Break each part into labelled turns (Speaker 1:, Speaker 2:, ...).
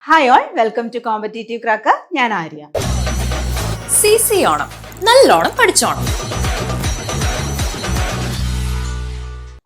Speaker 1: Hi all, welcome to competitive cracker. ഞാൻ Arya.
Speaker 2: CC Onam നല്ലോണം പഠിച്ചോണം.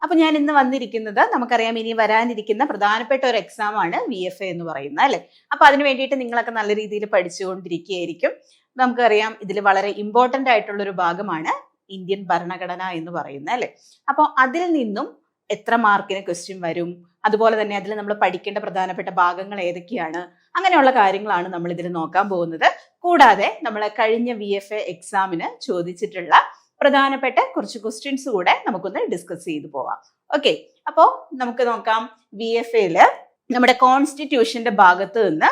Speaker 1: അപ്പൊ ഞാൻ ഇന്ന് വന്നിരിക്കുന്നത്, നമുക്കറിയാം ഇനി വരാനിരിക്കുന്ന പ്രധാനപ്പെട്ട ഒരു എക്സാം ആണ് VFA എന്ന് പറയുന്നത്, അല്ലെ? അപ്പൊ അതിന് വേണ്ടിയിട്ട് നിങ്ങളൊക്കെ നല്ല രീതിയിൽ പഠിച്ചുകൊണ്ടിരിക്കുകയായിരിക്കും. നമുക്കറിയാം ഇതിൽ വളരെ ഇമ്പോർട്ടന്റ് ആയിട്ടുള്ള ഒരു ഭാഗമാണ് ഇന്ത്യൻ ഭരണഘടന എന്ന് പറയുന്നത്, അല്ലെ? അപ്പോൾ അതിൽ നിന്നും എത്ര മാർക്കിന് ക്വസ്റ്റ്യൻ വരും, അതുപോലെ തന്നെ അതിൽ നമ്മൾ പഠിക്കേണ്ട പ്രധാനപ്പെട്ട ഭാഗങ്ങൾ ഏതൊക്കെയാണ്, അങ്ങനെയുള്ള കാര്യങ്ങളാണ് നമ്മൾ ഇതിൽ നോക്കാൻ പോകുന്നത്. കൂടാതെ നമ്മൾ കഴിഞ്ഞ VFA എക്സാമിന് ചോദിച്ചിട്ടുള്ള പ്രധാനപ്പെട്ട കുറച്ച് ക്വസ്റ്റ്യൻസ് കൂടെ നമുക്കൊന്ന് ഡിസ്കസ് ചെയ്തു പോവാം. ഓക്കെ, അപ്പോൾ നമുക്ക് നോക്കാം. VFAയില് നമ്മുടെ കോൺസ്റ്റിറ്റ്യൂഷന്റെ ഭാഗത്ത് നിന്ന്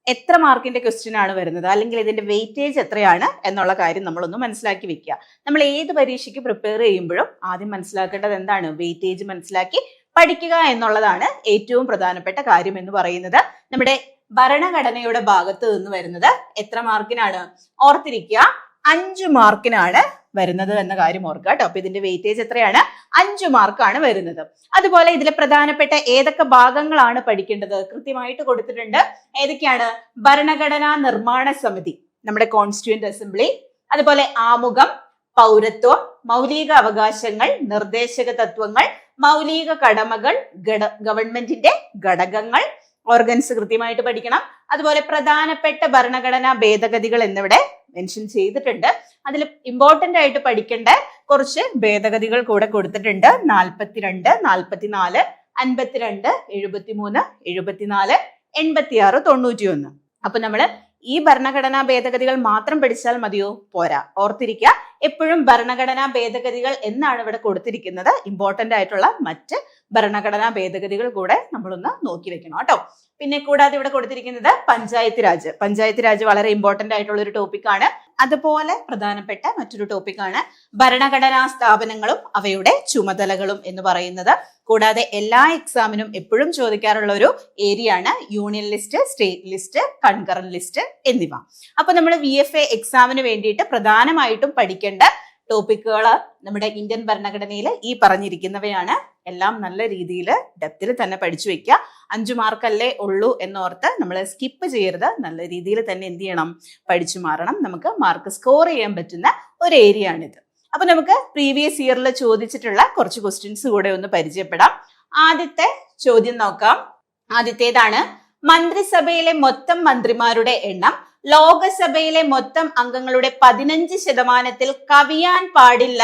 Speaker 1: എത്ര മാർക്കിന്റെ ക്വസ്റ്റ്യൻ ആണ് വരുന്നത്, അല്ലെങ്കിൽ ഇതിന്റെ വെയിറ്റേജ് എത്രയാണ് എന്നുള്ള കാര്യം നമ്മളൊന്ന് മനസ്സിലാക്കി വെക്കുക. നമ്മൾ ഏത് പരീക്ഷയ്ക്ക് പ്രിപ്പയർ ചെയ്യുമ്പോഴും ആദ്യം മനസ്സിലാക്കേണ്ടത് എന്താണ്? വെയിറ്റേജ് മനസ്സിലാക്കി പഠിക്കുക എന്നുള്ളതാണ് ഏറ്റവും പ്രധാനപ്പെട്ട കാര്യം എന്ന് പറയുന്നത്. നമ്മുടെ ഭരണഘടനയുടെ ഭാഗത്ത് നിന്ന് വരുന്നത് എത്ര മാർക്കിനാണ്? ഓർത്തിരിക്കുക, 5 മാർക്കിനാണ് വരുന്നത് എന്ന കാര്യം ഓർക്കുക കേട്ടോ. അപ്പൊ ഇതിന്റെ വെയിറ്റേജ് എത്രയാണ്? 5 മാർക്കാണ് വരുന്നത്. അതുപോലെ ഇതിലെ പ്രധാനപ്പെട്ട ഏതൊക്കെ ഭാഗങ്ങളാണ് പഠിക്കേണ്ടത് കൃത്യമായിട്ട് കൊടുത്തിട്ടുണ്ട്. ഏതൊക്കെയാണ്? ഭരണഘടനാ നിർമ്മാണ സമിതി, നമ്മുടെ കോൺസ്റ്റിറ്റ്യൂന്റ് അസംബ്ലി, അതുപോലെ ആമുഖം, പൗരത്വം, മൗലിക അവകാശങ്ങൾ, നിർദ്ദേശക തത്വങ്ങൾ, മൗലിക കടമകൾ, ഗവൺമെന്റിന്റെ ഘടകങ്ങൾ, ഓർഗൻസ് കൃത്യമായിട്ട് പഠിക്കണം. അതുപോലെ പ്രധാനപ്പെട്ട ഭരണഘടനാ ഭേദഗതികൾ എന്നിവിടെ മെൻഷൻ ചെയ്തിട്ടുണ്ട്. അതിൽ ഇമ്പോർട്ടന്റ് ആയിട്ട് പഠിക്കേണ്ട കുറച്ച് ഭേദഗതികൾ കൂടെ കൊടുത്തിട്ടുണ്ട്. 42, 44, 52, 73, 74, 86, 91. അപ്പൊ നമ്മള് ഈ ഭരണഘടനാ ഭേദഗതികൾ മാത്രം പഠിച്ചാൽ മതിയോ? പോരാ. ഓർത്തിരിക്കുക, എപ്പോഴും ഭരണഘടനാ ഭേദഗതികൾ എന്നാണ് ഇവിടെ കൊടുത്തിരിക്കുന്നത്. ഇമ്പോർട്ടന്റ് ആയിട്ടുള്ള മറ്റ് ഭരണഘടനാ ഭേദഗതികൾ കൂടെ നമ്മളൊന്ന് നോക്കി വെക്കണം കേട്ടോ. പിന്നെ കൂടാതെ ഇവിടെ കൊടുത്തിരിക്കുന്നത് പഞ്ചായത്ത് രാജ്. പഞ്ചായത്ത് രാജ് വളരെ ഇമ്പോർട്ടന്റ് ആയിട്ടുള്ള ഒരു ടോപ്പിക്കാണ്. അതുപോലെ പ്രധാനപ്പെട്ട മറ്റൊരു ടോപ്പിക്കാണ് ഭരണഘടനാ സ്ഥാപനങ്ങളും അവയുടെ ചുമതലകളും എന്ന് പറയുന്നത്. കൂടാതെ എല്ലാ എക്സാമിനും എപ്പോഴും ചോദിക്കാറുള്ള ഒരു ഏരിയ ആണ് union list, state list, concurrent list എന്നിവ. അപ്പൊ നമ്മൾ VFA എക്സാമിന് വേണ്ടിയിട്ട് പ്രധാനമായിട്ടും പഠിക്കേണ്ട ടോപ്പിക്കുകൾ നമ്മുടെ ഇന്ത്യൻ ഭരണഘടനയിൽ ഈ പറഞ്ഞിരിക്കുന്നവയാണ്. എല്ലാം നല്ല രീതിയിൽ ഡെപ്തിൽ തന്നെ പഠിച്ചു വെക്കുക. 5 മാർക്കല്ലേ ഉള്ളൂ എന്നോർത്ത് നമ്മൾ സ്കിപ്പ് ചെയ്യരുത്. നല്ല രീതിയിൽ തന്നെ എന്ത് ചെയ്യണം? പഠിച്ചു മാറണം. നമുക്ക് മാർക്ക് സ്കോർ ചെയ്യാൻ പറ്റുന്ന ഒരു ഏരിയ ആണിത്. അപ്പൊ നമുക്ക് പ്രീവിയസ് ഇയറിൽ ചോദിച്ചിട്ടുള്ള കുറച്ച് ക്വസ്റ്റ്യൻസ് കൂടെ ഒന്ന് പരിചയപ്പെടാം. ആദ്യത്തെ ചോദ്യം നോക്കാം. ആദ്യത്തേതാണ്, മന്ത്രിസഭയിലെ മൊത്തം മന്ത്രിമാരുടെ എണ്ണം ലോകസഭയിലെ മൊത്തം അംഗങ്ങളുടെ 15% കവിയാൻ പാടില്ല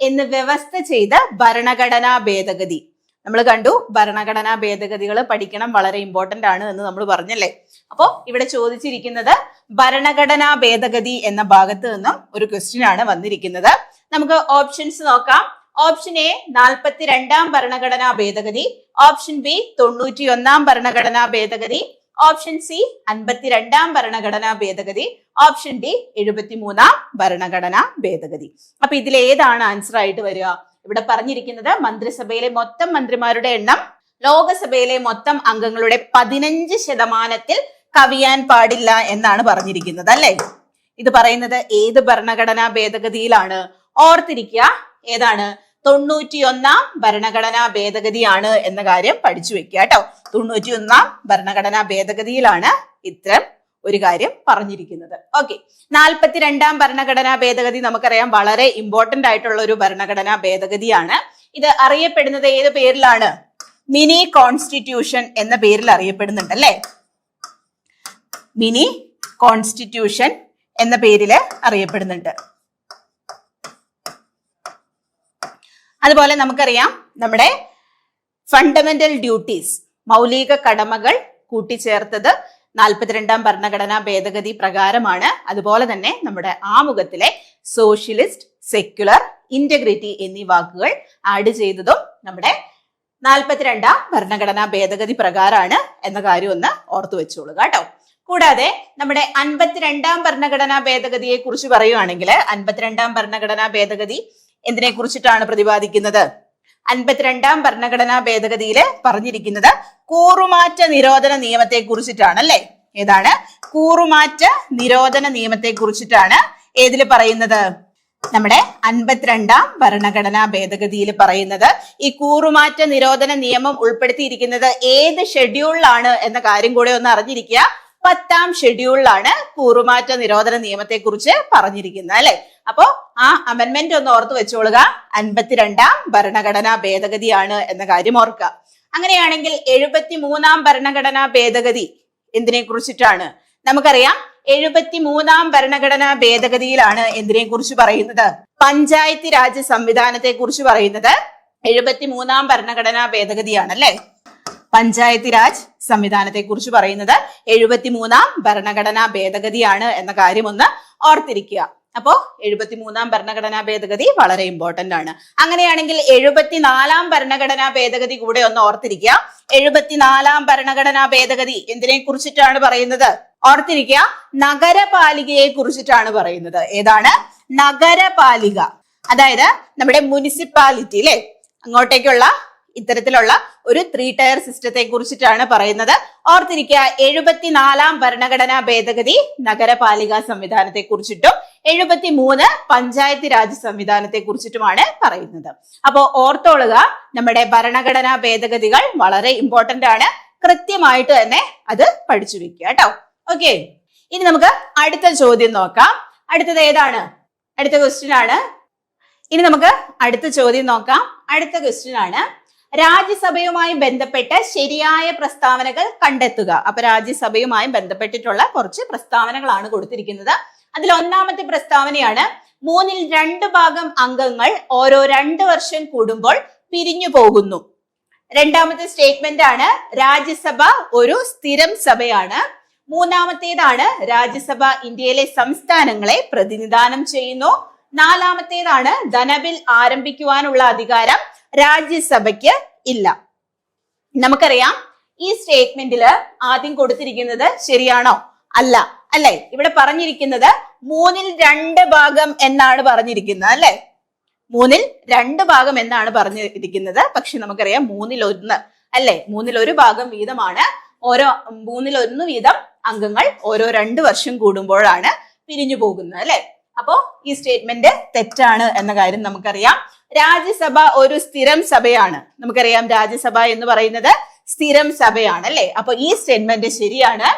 Speaker 1: എന്ന് വ്യവസ്ഥ ചെയ്ത ഭരണഘടനാ ഭേദഗതി. നമ്മൾ കണ്ടു, ഭരണഘടനാ ഭേദഗതികൾ പഠിക്കണം, വളരെ ഇമ്പോർട്ടന്റ് ആണ് എന്ന് നമ്മൾ പറഞ്ഞല്ലേ. അപ്പോ ഇവിടെ ചോദിച്ചിരിക്കുന്നത് ഭരണഘടനാ ഭേദഗതി എന്ന ഭാഗത്ത് നിന്നും ഒരു ക്വസ്റ്റ്യൻ ആണ് വന്നിരിക്കുന്നത്. നമുക്ക് ഓപ്ഷൻസ് നോക്കാം. ഓപ്ഷൻ എ 42-ാം ഭരണഘടനാ ഭേദഗതി, ഓപ്ഷൻ ബി 91-ാം ഭരണഘടനാ ഭേദഗതി, ഓപ്ഷൻ സി 52-ാം ഭരണഘടനാ ഭേദഗതി, ഓപ്ഷൻ ഡി 73-ാം ഭരണഘടനാ ഭേദഗതി. അപ്പൊ ഇതിൽ ഏതാണ് ആൻസർ ആയിട്ട് വരിക? ഇവിടെ പറഞ്ഞിരിക്കുന്നത് മന്ത്രിസഭയിലെ മൊത്തം മന്ത്രിമാരുടെ എണ്ണം ലോകസഭയിലെ മൊത്തം അംഗങ്ങളുടെ 15% കവിയാൻ പാടില്ല എന്നാണ് പറഞ്ഞിരിക്കുന്നത്, അല്ലെ? ഇത് പറയുന്നത് ഏത് ഭരണഘടനാ ഭേദഗതിയിലാണ്? ഓർത്തിരിക്കുക, ഏതാണ്? 91-ാം ഭരണഘടനാ ഭേദഗതിയാണ് എന്ന കാര്യം പഠിച്ചു വെക്കുക കേട്ടോ. 91-ാം ഭരണഘടനാ ഭേദഗതിയിലാണ് ഇത്തരം ഒരു കാര്യം പറഞ്ഞിരിക്കുന്നത്. ഓക്കെ, 42-ാം ഭരണഘടനാ ഭേദഗതി നമുക്കറിയാം വളരെ ഇമ്പോർട്ടന്റ് ആയിട്ടുള്ള ഒരു ഭരണഘടനാ ഭേദഗതിയാണ്. ഇത് അറിയപ്പെടുന്നത് ഏത് പേരിലാണ്? മിനി കോൺസ്റ്റിറ്റ്യൂഷൻ എന്ന പേരിൽ അറിയപ്പെടുന്നുണ്ട്, അല്ലെ? മിനി കോൺസ്റ്റിറ്റ്യൂഷൻ എന്ന പേരിൽ അറിയപ്പെടുന്നുണ്ട്. അതുപോലെ നമുക്കറിയാം നമ്മുടെ ഫണ്ടമെന്റൽ ഡ്യൂട്ടീസ്, മൗലിക കടമകൾ കൂട്ടിച്ചേർത്തത് 42-ാം ഭരണഘടനാ ഭേദഗതി പ്രകാരമാണ്. അതുപോലെ തന്നെ നമ്മുടെ ആമുഖത്തിലെ സോഷ്യലിസ്റ്റ്, സെക്യുലർ, ഇന്റഗ്രിറ്റി എന്നീ വാക്കുകൾ ആഡ് ചെയ്തതും നമ്മുടെ 42-ാം ഭരണഘടനാ ഭേദഗതി പ്രകാരമാണ് എന്ന കാര്യം ഒന്ന് ഓർത്തു വെച്ചോളുക കേട്ടോ. കൂടാതെ നമ്മുടെ 52-ാം ഭരണഘടനാ ഭേദഗതിയെ കുറിച്ച് പറയുകയാണെങ്കിൽ 52-ാം ഭരണഘടനാ ഭേദഗതി എന്തിനെ കുറിച്ചിട്ടാണ് പ്രതിപാദിക്കുന്നത്? 52-ാം ഭരണഘടനാ ഭേദഗതിയിൽ പറഞ്ഞിരിക്കുന്നത് കൂറുമാറ്റ നിരോധന നിയമത്തെ കുറിച്ചിട്ടാണ്, അല്ലെ? ഏതാണ്? കൂറുമാറ്റ നിരോധന നിയമത്തെ കുറിച്ചിട്ടാണ് ഏതിൽ പറയുന്നത്? നമ്മുടെ 52-ാം ഭരണഘടനാ ഭേദഗതിയിൽ പറയുന്നത്. ഈ കൂറുമാറ്റ നിരോധന നിയമം ഉൾപ്പെടുത്തിയിരിക്കുന്നത് ഏത് ഷെഡ്യൂളിലാണ് എന്ന കാര്യം കൂടെ ഒന്ന് അറിഞ്ഞിരിക്കുക. 10ാം ഷെഡ്യൂളിലാണ് കൂറുമാറ്റ നിരോധന നിയമത്തെ കുറിച്ച് പറഞ്ഞിരിക്കുന്നത് അല്ലെ. അപ്പോ ആ അമെന്റ്മെന്റ് ഒന്ന് ഓർത്ത് വെച്ചോളുക. 52ാം ഭരണഘടനാ ഭേദഗതിയാണ് എന്ന കാര്യം ഓർക്കുക. അങ്ങനെയാണെങ്കിൽ 73ാം ഭരണഘടനാ ഭേദഗതി എന്തിനെ കുറിച്ചിട്ടാണ്? നമുക്കറിയാം 73ാം ഭരണഘടനാ ഭേദഗതിയിലാണ് എന്തിനെ കുറിച്ച് പറയുന്നത്? പഞ്ചായത്ത് രാജ് സംവിധാനത്തെ കുറിച്ച് പറയുന്നത് 73ാം ഭരണഘടനാ ഭേദഗതിയാണ് അല്ലെ. പഞ്ചായത്ത് രാജ് സംവിധാനത്തെ കുറിച്ച് പറയുന്നത് 73ാം ഭരണഘടനാ ഭേദഗതിയാണ് എന്ന കാര്യം ഒന്ന് ഓർത്തിരിക്കുക. അപ്പോ 73ാം ഭരണഘടനാ ഭേദഗതി വളരെ ഇമ്പോർട്ടന്റ് ആണ്. അങ്ങനെയാണെങ്കിൽ 74ാം ഭരണഘടനാ ഭേദഗതി കൂടെ ഒന്ന് ഓർത്തിരിക്കുക. 74ാം ഭരണഘടനാ ഭേദഗതി എന്തിനെ കുറിച്ചിട്ടാണ് പറയുന്നത്? ഓർത്തിരിക്കുക, നഗരപാലികയെ കുറിച്ചിട്ടാണ് പറയുന്നത്. ഏതാണ്? നഗരപാലിക. അതായത് നമ്മുടെ മുനിസിപ്പാലിറ്റി അല്ലെ, അങ്ങോട്ടേക്കുള്ള ഇത്തരത്തിലുള്ള ഒരു 3 ടയർ സിസ്റ്റത്തെ കുറിച്ചിട്ടാണ് പറയുന്നത്. ഓർത്തിരിക്കുക, 74ാം ഭരണഘടനാ ഭേദഗതി നഗരപാലിക സംവിധാനത്തെ കുറിച്ചിട്ടും 73 പഞ്ചായത്ത് രാജ് സംവിധാനത്തെ കുറിച്ചിട്ടുമാണ് പറയുന്നത്. അപ്പോ ഓർത്തോളുക, നമ്മുടെ ഭരണഘടനാ ഭേദഗതികൾ വളരെ ഇമ്പോർട്ടന്റ് ആണ്. കൃത്യമായിട്ട് തന്നെ അത് പഠിച്ചു വെക്കുക കേട്ടോ. ഓക്കെ, ഇനി നമുക്ക് അടുത്ത ചോദ്യം നോക്കാം. അടുത്തത് ഏതാണ്? അടുത്ത ക്വസ്റ്റ്യൻ ആണ്. ഇനി നമുക്ക് അടുത്ത ചോദ്യം നോക്കാം. അടുത്ത ക്വസ്റ്റ്യൻ ആണ്, രാജ്യസഭയുമായി ബന്ധപ്പെട്ട് ശരിയായ പ്രസ്താവനകൾ കണ്ടെത്തുക. അപ്പൊ രാജ്യസഭയുമായി ബന്ധപ്പെട്ടിട്ടുള്ള കുറച്ച് പ്രസ്താവനകളാണ് കൊടുത്തിരിക്കുന്നത്. അതിൽ ഒന്നാമത്തെ പ്രസ്താവനയാണ്, 2/3 ഭാഗം അംഗങ്ങൾ ഓരോ 2 വർഷം കൂടുമ്പോൾ പിരിഞ്ഞു പോകുന്നു. രണ്ടാമത്തെ സ്റ്റേറ്റ്മെന്റ് ആണ്, രാജ്യസഭ ഒരു സ്ഥിരം സഭയാണ്. മൂന്നാമത്തേതാണ്, രാജ്യസഭ ഇന്ത്യയിലെ സംസ്ഥാനങ്ങളെ പ്രതിനിധാനം ചെയ്യുന്നു. നാലാമത്തേതാണ്, ധനബിൽ ആരംഭിക്കുവാനുള്ള അധികാരം രാജ്യസഭയ്ക്ക് ഇല്ല. നമുക്കറിയാം ഈ സ്റ്റേറ്റ്മെന്റിൽ ആദ്യം കൊടുത്തിരിക്കുന്നത് ശരിയാണോ? അല്ല അല്ലെ. ഇവിടെ പറഞ്ഞിരിക്കുന്നത് 2/3 ഭാഗം എന്നാണ് പറഞ്ഞിരിക്കുന്നത് അല്ലെ. 2/3 ഭാഗം എന്നാണ് പറഞ്ഞിരിക്കുന്നത്. പക്ഷെ നമുക്കറിയാം 1/3 അല്ലെ, 1/3 ഭാഗം വീതമാണ്. ഓരോ 1/3 വീതം അംഗങ്ങൾ ഓരോ 2 വർഷം കൂടുമ്പോഴാണ് പിരിഞ്ഞു പോകുന്നത് അല്ലെ. അപ്പോ ഈ സ്റ്റേറ്റ്മെന്റ് തെറ്റാണ് എന്ന കാര്യം നമുക്കറിയാം. രാജ്യസഭ ഒരു സ്ഥിരം സഭയാണ്. നമുക്കറിയാം രാജ്യസഭ എന്ന് പറയുന്നത് സ്ഥിരം സഭയാണ് അല്ലെ. അപ്പൊ ഈ സ്റ്റേറ്റ്മെന്റ് ശരിയാണ്.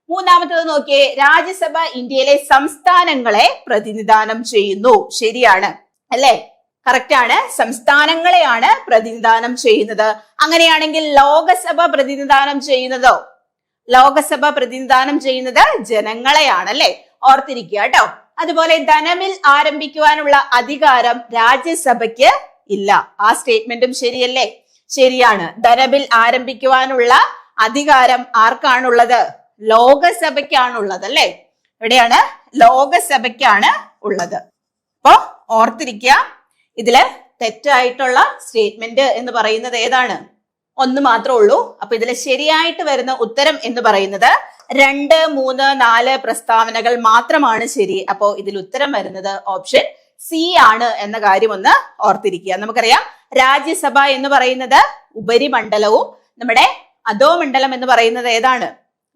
Speaker 1: മൂന്നാമത്തേത് നോക്കിയേ, രാജ്യസഭ ഇന്ത്യയിലെ സംസ്ഥാനങ്ങളെ പ്രതിനിധാനം ചെയ്യുന്നു. ശരിയാണ് അല്ലെ, കറക്റ്റ് ആണ്. സംസ്ഥാനങ്ങളെയാണ് പ്രതിനിധാനം ചെയ്യുന്നത്. അങ്ങനെയാണെങ്കിൽ ലോകസഭ പ്രതിനിധാനം ചെയ്യുന്നതോ? ലോകസഭ പ്രതിനിധാനം ചെയ്യുന്നത് ജനങ്ങളെയാണ് അല്ലെ. ഓർത്തിരിക്കുക കേട്ടോ. അതുപോലെ ധനബിൽ ആരംഭിക്കുവാനുള്ള അധികാരം രാജ്യസഭയ്ക്ക് ഇല്ല. ആ സ്റ്റേറ്റ്മെന്റും ശരിയല്ലേ? ശരിയാണ്. ധനബിൽ ആരംഭിക്കുവാനുള്ള അധികാരം ആർക്കാണുള്ളത്? ലോകസഭയ്ക്കാണുള്ളത് അല്ലെ. എവിടെയാണ്? ലോകസഭയ്ക്കാണ് ഉള്ളത്. അപ്പോ ഓർത്തിരിക്കുക, ഇതില് തെറ്റായിട്ടുള്ള സ്റ്റേറ്റ്മെന്റ് എന്ന് പറയുന്നത് ഏതാണ്? ഒന്ന് മാത്രമേ ഉള്ളൂ. അപ്പൊ ഇതില് ശരിയായിട്ട് വരുന്ന ഉത്തരം എന്ന് പറയുന്നത് 2, 3, 4 പ്രസ്താവനകൾ മാത്രമാണ് ശരി. അപ്പോ ഇതിൽ ഉത്തരം വരുന്നത് ഓപ്ഷൻ സി ആണ് എന്ന കാര്യം ഒന്ന് ഓർത്തിരിക്കുക. നമുക്കറിയാം രാജ്യസഭ എന്ന് പറയുന്നത് ഉപരിമണ്ഡലവും നമ്മുടെ അധോമണ്ഡലം എന്ന് പറയുന്നത് ഏതാണ്?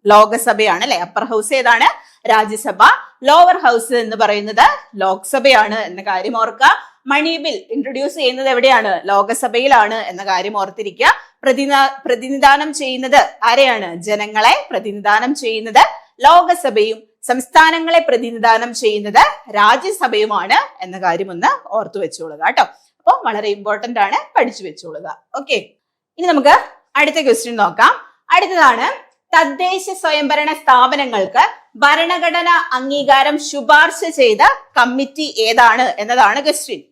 Speaker 1: ലോകസഭയാണ് അല്ലെ. അപ്പർ ഹൗസ് ഏതാണ്? രാജ്യസഭ. ലോവർ ഹൗസ് എന്ന് പറയുന്നത് ലോക്സഭയാണ് എന്ന കാര്യം ഓർക്കുക. മണി ബിൽ ഇൻട്രൊഡ്യൂസ് ചെയ്യുന്നത് എവിടെയാണ്? ലോകസഭയിലാണ് എന്ന കാര്യം ഓർത്തിരിക്കുക. പ്രതിനിധാനം ചെയ്യുന്നത് ആരെയാണ്? ജനങ്ങളെ പ്രതിനിധാനം ചെയ്യുന്നത് ലോകസഭയും സംസ്ഥാനങ്ങളെ പ്രതിനിധാനം ചെയ്യുന്നത് രാജ്യസഭയുമാണ് എന്ന കാര്യം ഒന്ന് ഓർത്തു വെച്ചോളുക കേട്ടോ. അപ്പൊ വളരെ ഇമ്പോർട്ടന്റ് ആണ്, പഠിച്ചു വെച്ചോളുക. ഓക്കെ, ഇനി നമുക്ക് അടുത്ത ക്വസ്റ്റ്യൻ നോക്കാം. അടുത്തതാണ്, തദ്ദേശ സ്വയംഭരണ സ്ഥാപനങ്ങൾക്ക് ഭരണഘടന അംഗീകാരം ശുപാർശ ചെയ്ത കമ്മിറ്റി ഏതാണ് എന്നതാണ് ക്വസ്റ്റ്യൻ.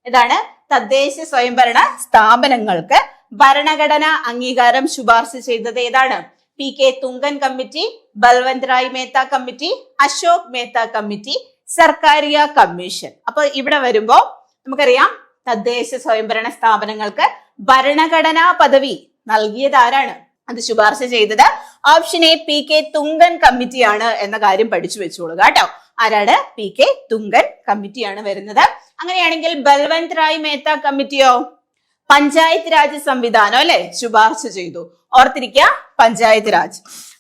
Speaker 1: ഇതാണ് തദ്ദേശ സ്വയംഭരണ സ്ഥാപനങ്ങൾക്ക് ഭരണഘടന അംഗീകാരം ശുപാർശ ചെയ്തത് ഏതാണ്? PK Thungon committee, Balwant Rai Mehta committee, Ashok Mehta committee, Sarkaria commission. അപ്പൊ ഇവിടെ വരുമ്പോ നമുക്കറിയാം തദ്ദേശ സ്വയംഭരണ സ്ഥാപനങ്ങൾക്ക് ഭരണഘടനാ പദവി നൽകിയത് ആരാണ്? അത് ശുപാർശ ചെയ്തത് ഓപ്ഷൻ എ PK തുങ്കൻ കമ്മിറ്റിയാണ് എന്ന കാര്യം പഠിച്ചു വെച്ചോളുക കേട്ടോ. ആരാണ്? PK തുങ്കൻ കമ്മിറ്റിയാണ് വരുന്നത്. അങ്ങനെയാണെങ്കിൽ ബൽവന്ത് റായ് മേത്ത കമ്മിറ്റിയോ? പഞ്ചായത്ത് രാജ് സംവിധാനം അല്ലെ ശുപാർശ ചെയ്തു. ഓർത്തിരിക്കുക, പഞ്ചായത്ത് രാജ്.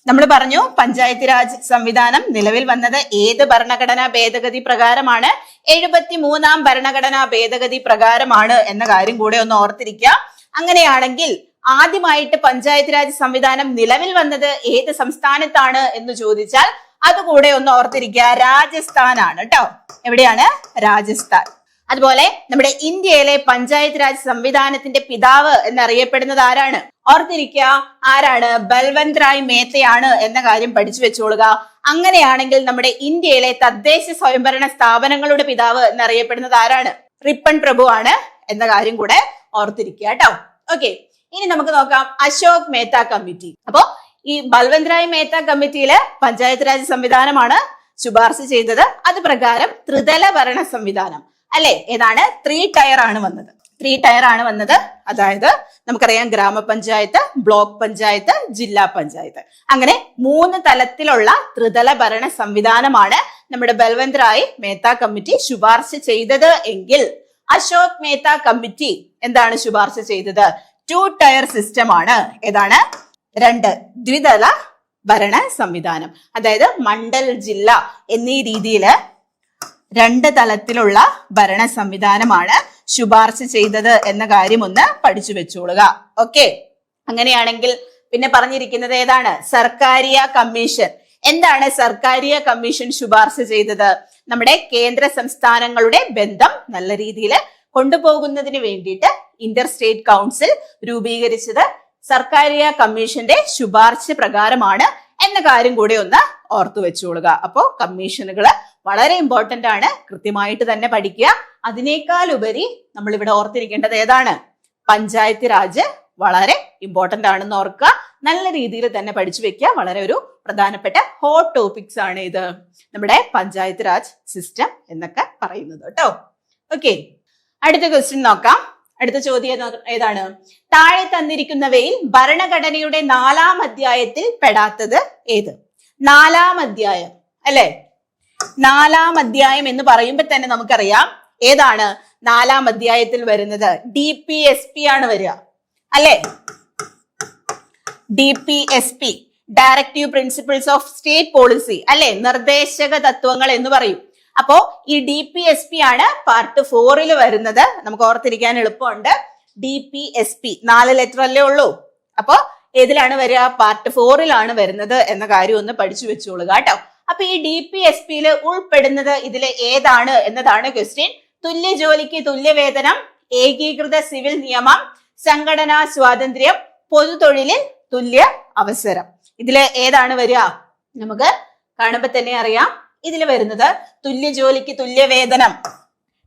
Speaker 1: നമ്മൾ പറഞ്ഞു പഞ്ചായത്ത് രാജ് സംവിധാനം നിലവിൽ വന്നത് ഏത് ഭരണഘടനാ ഭേദഗതി പ്രകാരമാണ്? 73ാം ഭരണഘടനാ ഭേദഗതി പ്രകാരമാണ് എന്ന കാര്യം കൂടെ ഒന്ന് ഓർത്തിരിക്കുക. അങ്ങനെയാണെങ്കിൽ ആദ്യമായിട്ട് പഞ്ചായത്ത് രാജ് സംവിധാനം നിലവിൽ വന്നത് ഏത് സംസ്ഥാനത്താണ് എന്ന് ചോദിച്ചാൽ അതുകൂടെ ഒന്ന് ഓർത്തിരിക്കുക, രാജസ്ഥാനാണ് കേട്ടോ. എവിടെയാണ്? രാജസ്ഥാൻ. അതുപോലെ നമ്മുടെ ഇന്ത്യയിലെ പഞ്ചായത്ത് രാജ് സംവിധാനത്തിന്റെ പിതാവ് എന്നറിയപ്പെടുന്നത് ആരാണ്? ഓർത്തിരിക്കുക, ആരാണ്? ബൽവന്ത് റായ് മേത്തയാണ് എന്ന കാര്യം പഠിച്ചു വെച്ചോളുക. അങ്ങനെയാണെങ്കിൽ നമ്മുടെ ഇന്ത്യയിലെ തദ്ദേശ സ്വയംഭരണ സ്ഥാപനങ്ങളുടെ പിതാവ് എന്നറിയപ്പെടുന്നത് ആരാണ്? റിപ്പൺ പ്രഭു ആണ് എന്ന കാര്യം കൂടെ ഓർത്തിരിക്കുക കേട്ടോ. ഓക്കെ, ഇനി നമുക്ക് നോക്കാം അശോക് മേത്ത കമ്മിറ്റി. അപ്പോ ഈ ബൽവന്ത് റായ് മേത്ത കമ്മിറ്റിയില് പഞ്ചായത്ത് രാജ് സംവിധാനമാണ് ശുപാർശ ചെയ്തത്. അത് പ്രകാരം ത്രിതല ഭരണ സംവിധാനം അല്ലെ, ഏതാണ്? 3 ടയർ ആണ് വന്നത്. 3 ടയർ ആണ് വന്നത്. അതായത് നമുക്കറിയാം ഗ്രാമപഞ്ചായത്ത്, ബ്ലോക്ക് പഞ്ചായത്ത്, ജില്ലാ പഞ്ചായത്ത്, അങ്ങനെ 3 തലത്തിലുള്ള ത്രിതല ഭരണ സംവിധാനമാണ് നമ്മുടെ ബൽവന്ത് റായ് മേത്ത കമ്മിറ്റി ശുപാർശ ചെയ്തത് എങ്കിൽ അശോക് മേത്ത കമ്മിറ്റി എന്താണ് ശുപാർശ ചെയ്തത്? 2 ടയർ സിസ്റ്റം ആണ്. ഏതാണ്? 2 ദ്വിതല ഭരണ സംവിധാനം. അതായത് മണ്ഡൽ, ജില്ല എന്നീ രീതിയില് 2 തലത്തിലുള്ള ഭരണ സംവിധാനമാണ് ശുപാർശ ചെയ്തത് എന്ന കാര്യം ഒന്ന് പഠിച്ചു വെച്ചോളുക. ഓക്കെ, അങ്ങനെയാണെങ്കിൽ പിന്നെ പറഞ്ഞിരിക്കുന്നത് ഏതാണ്? സർക്കാരിയ കമ്മീഷൻ. എന്താണ് സർക്കാരിയ കമ്മീഷൻ ശുപാർശ ചെയ്തത്? നമ്മുടെ കേന്ദ്ര സംസ്ഥാനങ്ങളുടെ ബന്ധം നല്ല രീതിയിൽ കൊണ്ടുപോകുന്നതിന് വേണ്ടിയിട്ട് ഇന്റർ സ്റ്റേറ്റ് കൗൺസിൽ രൂപീകരിച്ചത് സർക്കാരിയ കമ്മീഷന്റെ ശുപാർശ പ്രകാരമാണ് എന്ന കാര്യം കൂടെ ഒന്ന് ഓർത്തു വെച്ചോളുക. അപ്പോ കമ്മീഷനുകള് വളരെ ഇമ്പോർട്ടന്റ് ആണ്, കൃത്യമായിട്ട് തന്നെ പഠിക്കുക. അതിനേക്കാൾ ഉപരി നമ്മൾ ഇവിടെ ഓർത്തിരിക്കേണ്ടത് ഏതാണ്? പഞ്ചായത്ത് രാജ് വളരെ ഇമ്പോർട്ടന്റ് ആണെന്ന് ഓർക്കുക. നല്ല രീതിയിൽ തന്നെ പഠിച്ചു വെക്കുക. വളരെ ഒരു പ്രധാനപ്പെട്ട ഹോട്ട് ടോപ്പിക്സ് ആണ് ഇത്, നമ്മുടെ പഞ്ചായത്ത് രാജ് സിസ്റ്റം എന്നൊക്കെ പറയുന്നത് കേട്ടോ. ഓക്കെ, അടുത്ത ക്വസ്റ്റ്യൻ നോക്കാം. അടുത്ത ചോദ്യം ഏതാണ്? താഴെ തന്നിരിക്കുന്നവയിൽ ഭരണഘടനയുടെ 4-ാം അധ്യായത്തിൽ പെടാത്തത് ഏത്? 4-ാം അധ്യായം അല്ലെ? 4-ാം അധ്യായം എന്ന് പറയുമ്പോൾ തന്നെ നമുക്കറിയാം ഏതാണ് 4-ാം അധ്യായത്തിൽ വരുന്നത്? DPSP ആണ് വരിക അല്ലെ? DPSP, directive principles of state policy അല്ലെ, നിർദ്ദേശക തത്വങ്ങൾ എന്ന് പറയും. അപ്പോ ഈ DPSP ആണ് പാർട്ട് 4 വരുന്നത്. നമുക്ക് ഓർത്തിരിക്കാൻ എളുപ്പമുണ്ട്. DPSP 4 ലെറ്റർ അല്ലേ ഉള്ളൂ. അപ്പോ ഏതിലാണ് വരിക? പാർട്ട് 4 വരുന്നത് എന്ന കാര്യം ഒന്ന് പഠിച്ചു വെച്ചോളുക കേട്ടോ. അപ്പൊ ഈ DPSP ഉൾപ്പെടുന്നത് ഇതിലെ ഏതാണ് എന്നതാണ് ക്വസ്റ്റ്യൻ. തുല്യ ജോലിക്ക് തുല്യവേതനം, ഏകീകൃത സിവിൽ നിയമം, സംഘടനാ സ്വാതന്ത്ര്യം, പൊതുതൊഴിലിൽ തുല്യ അവസരം. ഇതില് ഏതാണ് വരിക? നമുക്ക് കാണുമ്പോ തന്നെ അറിയാം. ഇതിൽ വരുന്നത് തുല്യ ജോലിക്ക് തുല്യവേതനം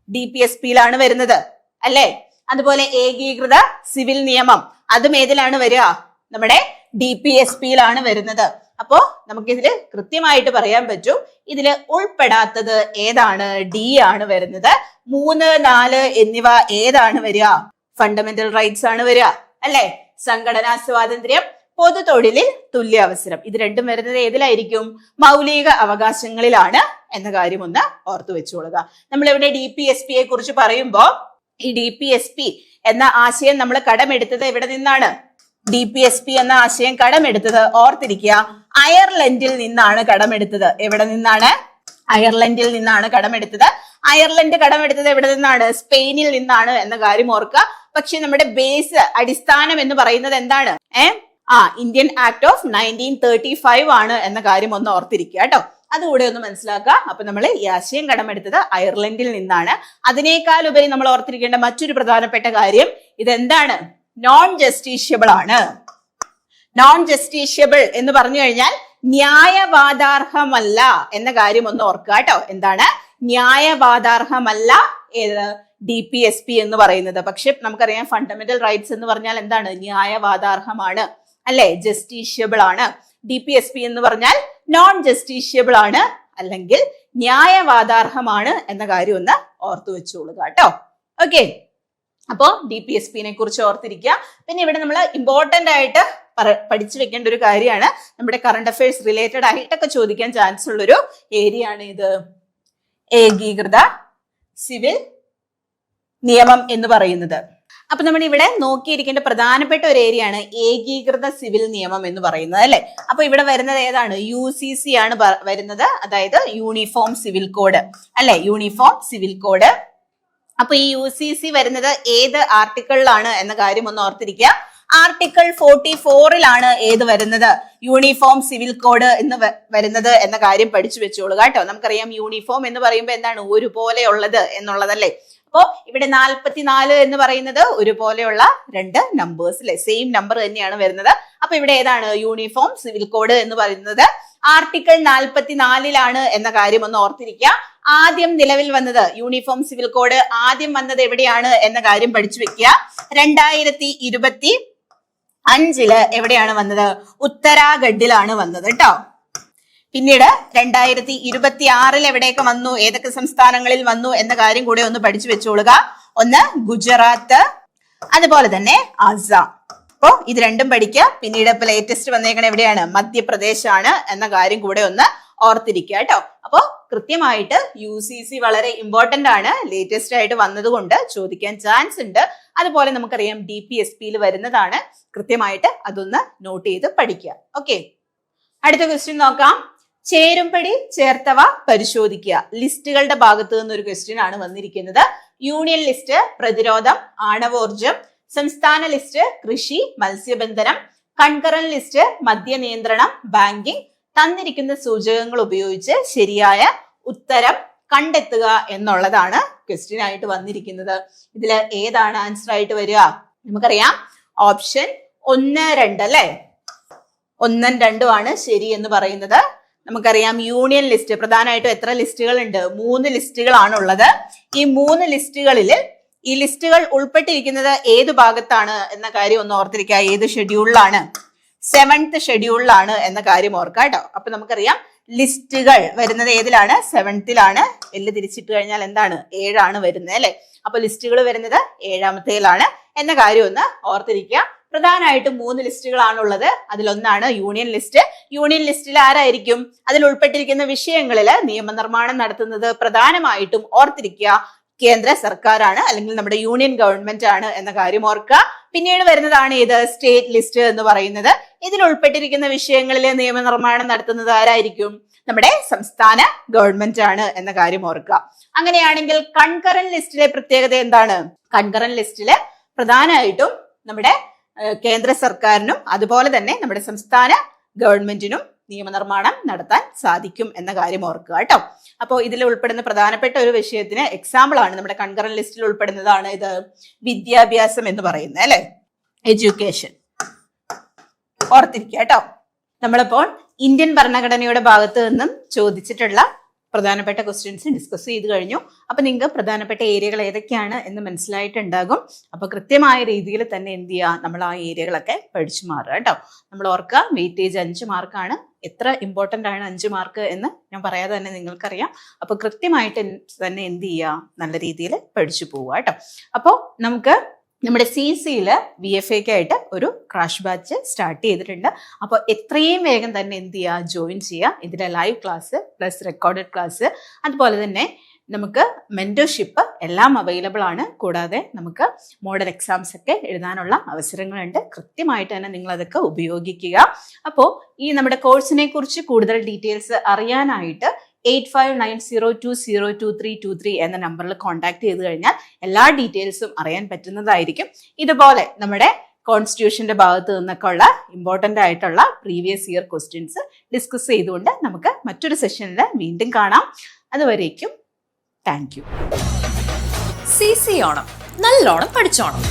Speaker 1: DPSP വരുന്നത് അല്ലെ? അതുപോലെ ഏകീകൃത സിവിൽ നിയമം, അതും ഏതിലാണ് വരിക? നമ്മുടെ DPSP വരുന്നത്. അപ്പോ നമുക്കിതില് കൃത്യമായിട്ട് പറയാൻ പറ്റും ഇതില് ഉൾപ്പെടാത്തത് ഏതാണ്? D ആണ് വരുന്നത്. 3, 4 എന്നിവ ഏതാണ് വരിക? ഫണ്ടമെന്റൽ റൈറ്റ്സ് ആണ് വരിക അല്ലെ? സംഘടനാ സ്വാതന്ത്ര്യം, പൊതുതൊഴിലിൽ തുല്യ അവസരം, ഇത് രണ്ടും വരുന്നത് ഏതിലായിരിക്കും? മൗലിക അവകാശങ്ങളിലാണ് എന്ന കാര്യം ഒന്ന് ഓർത്തു വെച്ചോളുക. നമ്മളിവിടെ DPSPയെ കുറിച്ച് പറയുമ്പോ ഈ DPSP എന്ന ആശയം നമ്മൾ കടമെടുത്തത് എവിടെ നിന്നാണ്? DPSP എന്ന ആശയം കടമെടുത്തത് ഓർത്തിരിക്കുക, അയർലൻഡിൽ നിന്നാണ് കടമെടുത്തത്. എവിടെ നിന്നാണ്? അയർലൻഡിൽ നിന്നാണ് കടമെടുത്തത്. അയർലൻഡ് കടമെടുത്തത് എവിടെ നിന്നാണ്? സ്പെയിനിൽ നിന്നാണ് എന്ന കാര്യം ഓർക്കുക. പക്ഷെ നമ്മുടെ ബേസ്, അടിസ്ഥാനം എന്ന് പറയുന്നത് എന്താണ്? ഇന്ത്യൻ ആക്ട് ഓഫ് 1935 ആണ് എന്ന കാര്യം ഒന്ന് ഓർത്തിരിക്കുക കേട്ടോ. അതുകൂടെ ഒന്ന് മനസ്സിലാക്കുക. അപ്പൊ നമ്മൾ ഈ ആശയം കടമെടുത്തത് അയർലൻഡിൽ നിന്നാണ്. അതിനേക്കാൾ ഉപരി നമ്മൾ ഓർത്തിരിക്കേണ്ട മറ്റൊരു പ്രധാനപ്പെട്ട കാര്യം, ഇതെന്താണ്? നോൺ ജസ്റ്റീഷ്യബിൾ ആണ്. നോൺ ജസ്റ്റീഷ്യബിൾ എന്ന് പറഞ്ഞു കഴിഞ്ഞാൽ ന്യായവാദാർഹമല്ല എന്ന കാര്യം ഒന്ന് ഓർക്കുക കേട്ടോ. എന്താണ്? ന്യായവാദാർഹമല്ല ഏത്? DPSP എന്ന് പറയുന്നത്. പക്ഷെ നമുക്കറിയാം ഫണ്ടമെന്റൽ റൈറ്റ്സ് എന്ന് പറഞ്ഞാൽ എന്താണ്? ന്യായവാദാർഹമാണ് അല്ലെ? ജസ്റ്റീഷ്യബിൾ ആണ്. DPSP എന്ന് പറഞ്ഞാൽ നോൺ ജസ്റ്റീഷ്യബിൾ ആണ്, അല്ലെങ്കിൽ ന്യായവാദാർഹമാണ് എന്ന കാര്യം ഒന്ന് ഓർത്തു വെച്ചോളുക കേട്ടോ. ഓക്കെ, അപ്പോ DPSPനെ കുറിച്ച് ഓർത്തിരിക്കുക. പിന്നെ ഇവിടെ നമ്മൾ ഇമ്പോർട്ടന്റ് ആയിട്ട് പഠിച്ചു വെക്കേണ്ട ഒരു കാര്യമാണ്, നമ്മുടെ കറണ്ട് അഫയേഴ്സ് റിലേറ്റഡ് ആയിട്ടൊക്കെ ചോദിക്കാൻ ചാൻസ് ഉള്ളൊരു ഏരിയ ആണ് ഇത്, ഏകീകൃത സിവിൽ നിയമം എന്ന് പറയുന്നത്. അപ്പൊ നമ്മൾ ഇവിടെ നോക്കിയിരിക്കേണ്ട പ്രധാനപ്പെട്ട ഒരു ഏരിയ ആണ് ഏകീകൃത സിവിൽ നിയമം എന്ന് പറയുന്നത് അല്ലെ. അപ്പൊ ഇവിടെ വരുന്നത് ഏതാണ്? UCC ആണ് വരുന്നത്, അതായത് യൂണിഫോം സിവിൽ കോഡ് അല്ലെ, യൂണിഫോം സിവിൽ കോഡ്. അപ്പൊ ഈ UCC വരുന്നത് ഏത് ആർട്ടിക്കിളിലാണ് എന്ന കാര്യം ഒന്ന് ഓർത്തിരിക്കുക. ആർട്ടിക്കിൾ 44-ലാണ് ഏത് വരുന്നത്? യൂണിഫോം സിവിൽ കോഡ് എന്ന് വരുന്നത് എന്ന കാര്യം പഠിച്ചു വെച്ചോളൂ കേട്ടോ. നമുക്കറിയാം യൂണിഫോം എന്ന് പറയുമ്പോൾ എന്താണ്? ഒരുപോലെയുള്ളത് എന്നുള്ളതല്ലേ. അപ്പോ ഇവിടെ 44 എന്ന് പറയുന്നത് ഒരുപോലെയുള്ള രണ്ട് നമ്പേഴ്സ് അല്ലെ, സെയിം നമ്പർ തന്നെയാണ് വരുന്നത്. അപ്പൊ ഇവിടെ ഏതാണ്? യൂണിഫോം സിവിൽ കോഡ് എന്ന് പറയുന്നത് ആർട്ടിക്കിൾ 44-ലാണ് എന്ന കാര്യം ഒന്ന് ഓർത്തിരിക്കുക. ആദ്യം നിലവിൽ വന്നത് യൂണിഫോം സിവിൽ കോഡ് ആദ്യം വന്നത് എവിടെയാണ് എന്ന കാര്യം പഠിച്ചു വെക്കുക. 2025 എവിടെയാണ് വന്നത്? ഉത്തരാഖണ്ഡിലാണ് വന്നത് കേട്ടോ. പിന്നീട് 2026 എവിടെയൊക്കെ വന്നു, ഏതൊക്കെ സംസ്ഥാനങ്ങളിൽ വന്നു എന്ന കാര്യം കൂടെ ഒന്ന് പഠിച്ചു വെച്ചോളുക. ഒന്ന് ഗുജറാത്ത്, അതുപോലെ തന്നെ ആസാം. അപ്പോ ഇത് രണ്ടും പഠിക്കുക. പിന്നീട് ഇപ്പൊ ലേറ്റസ്റ്റ് വന്നേക്കണ എവിടെയാണ്? മധ്യപ്രദേശ് ആണ് എന്ന കാര്യം കൂടെ ഒന്ന് ഓർത്തിരിക്കുക കേട്ടോ. അപ്പോ കൃത്യമായിട്ട് UCC വളരെ ഇമ്പോർട്ടന്റ് ആണ്. ലേറ്റസ്റ്റ് ആയിട്ട് വന്നതുകൊണ്ട് ചോദിക്കാൻ ചാൻസ് ഉണ്ട്. അതുപോലെ നമുക്കറിയാം DPSPയിൽ വരുന്നതാണ്. കൃത്യമായിട്ട് അതൊന്ന് നോട്ട് ചെയ്ത് പഠിക്കുക. ഓക്കെ, അടുത്ത ക്വസ്റ്റ്യൻ നോക്കാം. ചേരുംപടി ചേർത്തവ പരിശോധിക്കുക. ലിസ്റ്റുകളുടെ ഭാഗത്ത് നിന്നൊരു ക്വസ്റ്റ്യൻ ആണ് വന്നിരിക്കുന്നത്. യൂണിയൻ ലിസ്റ്റ് പ്രതിരോധം, ആണവോർജം. സംസ്ഥാന ലിസ്റ്റ് കൃഷി, മത്സ്യബന്ധനം. കൺകറന്റ് ലിസ്റ്റ് മദ്യനിയന്ത്രണം, ബാങ്കിംഗ്. തന്നിരിക്കുന്ന സൂചകങ്ങൾ ഉപയോഗിച്ച് ശരിയായ ഉത്തരം കണ്ടെത്തുക എന്നുള്ളതാണ് ക്വസ്റ്റ്യൻ ആയിട്ട് വന്നിരിക്കുന്നത്. ഇതിൽ ഏതാണ് ആൻസർ ആയിട്ട് വരിക? നമുക്കറിയാം ഓപ്ഷൻ 1, 2 അല്ലെ. 1, 2 ആണ് ശരി എന്ന് പറയുന്നത്. നമുക്കറിയാം യൂണിയൻ ലിസ്റ്റ് പ്രധാനമായിട്ടും എത്ര ലിസ്റ്റുകൾ ഉണ്ട്? 3 ലിസ്റ്റുകളാണ് ഉള്ളത്. ഈ 3 ലിസ്റ്റുകളിൽ ഈ ലിസ്റ്റുകൾ ഉൾപ്പെട്ടിരിക്കുന്നത് ഏത് ഭാഗത്താണ് എന്ന കാര്യം ഒന്ന് ഓർത്തിരിക്കുക. ഏത് ഷെഡ്യൂളിലാണ്? 7th ഷെഡ്യൂളിലാണ് എന്ന കാര്യം ഓർക്കുക കേട്ടോ. അപ്പൊ നമുക്കറിയാം ലിസ്റ്റുകൾ വരുന്നത് ഏതിലാണ്? 7th-ലാണ്. എല്ല് തിരിച്ചിട്ട് കഴിഞ്ഞാൽ എന്താണ്? 7 വരുന്നത് അല്ലെ. അപ്പൊ ലിസ്റ്റുകൾ വരുന്നത് 7ാമത്തേലാണ് എന്ന കാര്യം ഒന്ന് ഓർത്തിരിക്കുക. പ്രധാനമായിട്ടും 3 ലിസ്റ്റുകളാണുള്ളത്. അതിലൊന്നാണ് യൂണിയൻ ലിസ്റ്റ്. യൂണിയൻ ലിസ്റ്റിൽ ആരായിരിക്കും? അതിൽ ഉൾപ്പെട്ടിരിക്കുന്ന വിഷയങ്ങളിൽ നിയമനിർമ്മാണം നടത്തുന്നത് പ്രധാനമായിട്ടും ഓർത്തിരിക്കുക കേന്ദ്ര സർക്കാരാണ്, അല്ലെങ്കിൽ നമ്മുടെ യൂണിയൻ ഗവൺമെന്റ് ആണ് എന്ന കാര്യം ഓർക്കുക. പിന്നീട് വരുന്നതാണ് ഏത്? സ്റ്റേറ്റ് ലിസ്റ്റ് എന്ന് പറയുന്നത്. ഇതിൽ ഉൾപ്പെട്ടിരിക്കുന്ന വിഷയങ്ങളിൽ നിയമനിർമ്മാണം നടത്തുന്നത് ആരായിരിക്കും? നമ്മുടെ സംസ്ഥാന ഗവൺമെന്റ് ആണ് എന്ന കാര്യം ഓർക്കുക. അങ്ങനെയാണെങ്കിൽ കൺകറന്റ് ലിസ്റ്റിലെ പ്രത്യേകത എന്താണ്? കൺകറന്റ് ലിസ്റ്റില് പ്രധാനമായിട്ടും നമ്മുടെ കേന്ദ്ര സർക്കാരിനും അതുപോലെ തന്നെ നമ്മുടെ സംസ്ഥാന ഗവൺമെന്റിനും നിയമനിർമ്മാണം നടത്താൻ സാധിക്കും എന്ന കാര്യം ഓർക്കുക കേട്ടോ. അപ്പോൾ ഇതിൽ ഉൾപ്പെടുന്ന പ്രധാനപ്പെട്ട ഒരു വിഷയത്തിന് എക്സാമ്പിൾ ആണ് നമ്മുടെ കൺകറന്റ് ലിസ്റ്റിൽ ഉൾപ്പെടുന്നതാണ് ഇത് വിദ്യാഭ്യാസം എന്ന് പറയുന്നത് അല്ലെ, എഡ്യൂക്കേഷൻ. ഓർത്തിരിക്കുക കേട്ടോ. നമ്മളിപ്പോൾ ഇന്ത്യൻ ഭരണഘടനയുടെ ഭാഗത്ത് നിന്നും ചോദിച്ചിട്ടുള്ള പ്രധാനപ്പെട്ട ക്വസ്റ്റ്യൻസ് ഡിസ്കസ് ചെയ്ത് കഴിഞ്ഞു. അപ്പൊ നിങ്ങൾക്ക് പ്രധാനപ്പെട്ട ഏരിയകൾ ഏതൊക്കെയാണ് എന്ന് മനസ്സിലായിട്ടുണ്ടാകും. അപ്പൊ കൃത്യമായ രീതിയിൽ തന്നെ എന്ത് ചെയ്യുക? നമ്മൾ ആ ഏരിയകളൊക്കെ പഠിച്ചു മാറുക കേട്ടോ. നമ്മൾ ഓർക്കുക വെയിറ്റേജ് 5 മാർക്കാണ്. എത്ര ഇമ്പോർട്ടൻ്റ് ആണ് 5 മാർക്ക് എന്ന് ഞാൻ പറയാതെ തന്നെ നിങ്ങൾക്കറിയാം. അപ്പൊ കൃത്യമായിട്ട് തന്നെ എന്ത് ചെയ്യുക? നല്ല രീതിയിൽ പഠിച്ചു പോവുക കേട്ടോ. അപ്പോൾ നമുക്ക് നമ്മുടെ CCയിൽ VFAക്കായിട്ട് ഒരു ക്രാഷ് ബാച്ച് സ്റ്റാർട്ട് ചെയ്തിട്ടുണ്ട്. അപ്പോൾ എത്രയും വേഗം തന്നെ എന്ത് ചെയ്യുക? ജോയിൻ ചെയ്യുക. ഇതിലെ live class plus recorded class, അതുപോലെ തന്നെ നമുക്ക് മെന്റർഷിപ്പ് എല്ലാം അവൈലബിൾ ആണ്. കൂടാതെ നമുക്ക് മോഡൽ എക്സാംസ് ഒക്കെ എഴുതാനുള്ള അവസരങ്ങളുണ്ട്. കൃത്യമായിട്ട് തന്നെ നിങ്ങൾ അതൊക്കെ ഉപയോഗിക്കുക. അപ്പോൾ ഈ നമ്മുടെ കോഴ്സിനെ കുറിച്ച് കൂടുതൽ ഡീറ്റെയിൽസ് അറിയാനായിട്ട് 8590202323 എന്ന നമ്പറിൽ കോൺടാക്ട് ചെയ്ത് കഴിഞ്ഞാൽ എല്ലാ ഡീറ്റെയിൽസും അറിയാൻ പറ്റുന്നതായിരിക്കും. ഇതുപോലെ നമ്മുടെ കോൺസ്റ്റിറ്റ്യൂഷന്റെ ഭാഗത്ത് നിന്നൊക്കെ ഉള്ള ഇമ്പോർട്ടൻ്റ് ആയിട്ടുള്ള പ്രീവിയസ് ഇയർ ക്വസ്റ്റ്യൻസ് ഡിസ്കസ് ചെയ്തുകൊണ്ട് നമുക്ക് മറ്റൊരു സെഷനിൽ വീണ്ടും കാണാം. അതുവരേക്കും താങ്ക് യു.
Speaker 2: CC ഓണം, നല്ലോണം പഠിച്ചോണം.